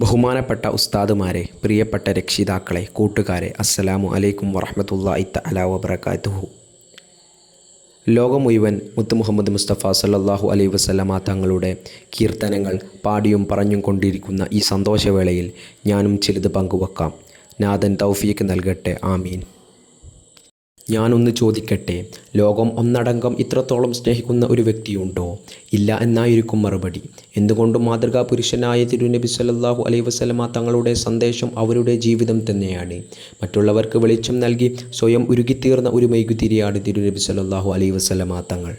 ബഹുമാനപ്പെട്ട ഉസ്താദുമാരെ, പ്രിയപ്പെട്ട രക്ഷിതാക്കളെ, കൂട്ടുകാരെ, അസ്സലാമു അലൈക്കും വറഹ്മത്തുള്ളാഹി തആല വബറകാതുഹു. ലോകം മുഴുവൻ മുത്ത് മുഹമ്മദ് മുസ്തഫ സല്ലല്ലാഹു അലൈഹി വസല്ലമ തങ്ങളുടെ കീർത്തനങ്ങൾ പാടിയും പറഞ്ഞും കൊണ്ടിരിക്കുന്ന ഈ സന്തോഷവേളയിൽ ഞാനും ചിലത് പങ്കുവെക്കാം. നാഥൻ തൗഫീഖ് നൽകട്ടെ, ആമീൻ. ഞാനൊന്ന് ചോദിക്കട്ടെ, ലോകം ഒന്നടങ്കം ഇത്രത്തോളം സ്നേഹിക്കുന്ന ഒരു വ്യക്തിയുണ്ടോ? ഇല്ല എന്നായിരിക്കും മറുപടി. എന്തുകൊണ്ടും മാതൃകാ പുരുഷനായ തിരുനബി സല്ലല്ലാഹു അലൈഹി വസല്ലമ തങ്ങളുടെ സന്ദേശം അവരുടെ ജീവിതം തന്നെയാണ്. മറ്റുള്ളവർക്ക് വെളിച്ചം നൽകി സ്വയം ഉരുകിത്തീർന്ന ഒരു മെഴുകുതിരിയാണ് തിരുനബി സല്ലല്ലാഹു അലൈഹി വസല്ലമ തങ്ങൾ.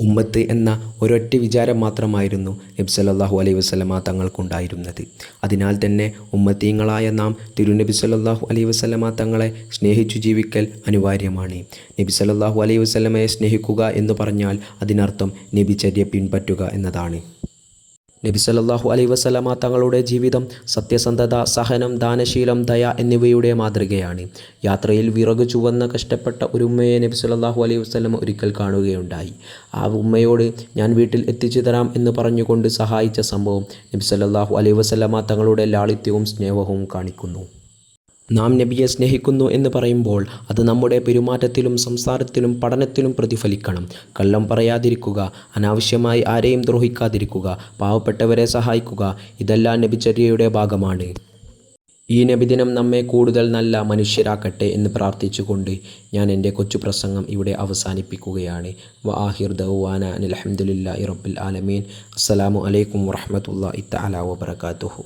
ഉമ്മത്ത് എന്ന ഒരൊറ്റ വിചാരം മാത്രമായിരുന്നു നബി സല്ലല്ലാഹു അലൈഹി വസല്ലമ തങ്ങൾക്കുണ്ടായിരുന്നത്. അതിനാൽ തന്നെ ഉമ്മത്തീങ്ങളായ നാം തിരുനബി സല്ലല്ലാഹു അലൈഹി വസല്ലമ തങ്ങളെ സ്നേഹിച്ചു ജീവിക്കൽ അനിവാര്യമാണ്. നബി സല്ലല്ലാഹു അലൈഹി വസല്ലമയെ സ്നേഹിക്കുക എന്ന് പറഞ്ഞാൽ അതിനർത്ഥം നബിചര്യ പിൻപറ്റുക എന്നതാണ്. നബി സല്ലല്ലാഹു അലൈഹി വസല്ലമ തങ്ങളുടെ ജീവിതം സത്യസന്ധത, സഹനം, ദാനശീലം, ദയ എന്നിവയുടെ മാതൃകയാണ്. യാത്രയിൽ വിറക് ചുവന്ന കഷ്ടപ്പെട്ട ഒരു ഉമ്മയെ നബി സല്ലല്ലാഹു അലൈഹി വസല്ലമ ഒരിക്കൽ കാണുകയുണ്ടായി. ആ ഉമ്മയോട് ഞാൻ വീട്ടിൽ എത്തിച്ചു തരാം എന്ന് പറഞ്ഞുകൊണ്ട് സഹായിച്ച സംഭവം നബി സല്ലല്ലാഹു അലൈഹി വസല്ലമ തങ്ങളുടെ ലാളിത്യവും സ്നേഹവും കാണിക്കുന്നു. നാം നബിയെ സ്നേഹിക്കുന്നു എന്ന് പറയുമ്പോൾ അത് നമ്മുടെ പെരുമാറ്റത്തിലും സംസാരത്തിലും പഠനത്തിലും പ്രതിഫലിക്കണം. കള്ളം പറയാതിരിക്കുക, അനാവശ്യമായി ആരെയും ദ്രോഹിക്കാതിരിക്കുക, പാവപ്പെട്ടവരെ സഹായിക്കുക, ഇതെല്ലാം നബിചര്യയുടെ ഭാഗമാണ്. ഈ നബിദിനം നമ്മെ കൂടുതൽ നല്ല മനുഷ്യരാക്കട്ടെ എന്ന് പ്രാർത്ഥിച്ചുകൊണ്ട് ഞാൻ എൻ്റെ കൊച്ചു പ്രസംഗം ഇവിടെ അവസാനിപ്പിക്കുകയാണ്. വആഖിറു ദഅ്വാനാ അനിൽ ഹംദുലില്ലാഹി റബ്ബിൽ ആലമീൻ. അസ്സലാമു അലൈക്കും വറഹ്മത്തുള്ളാഹി തആല വബറകാതുഹു.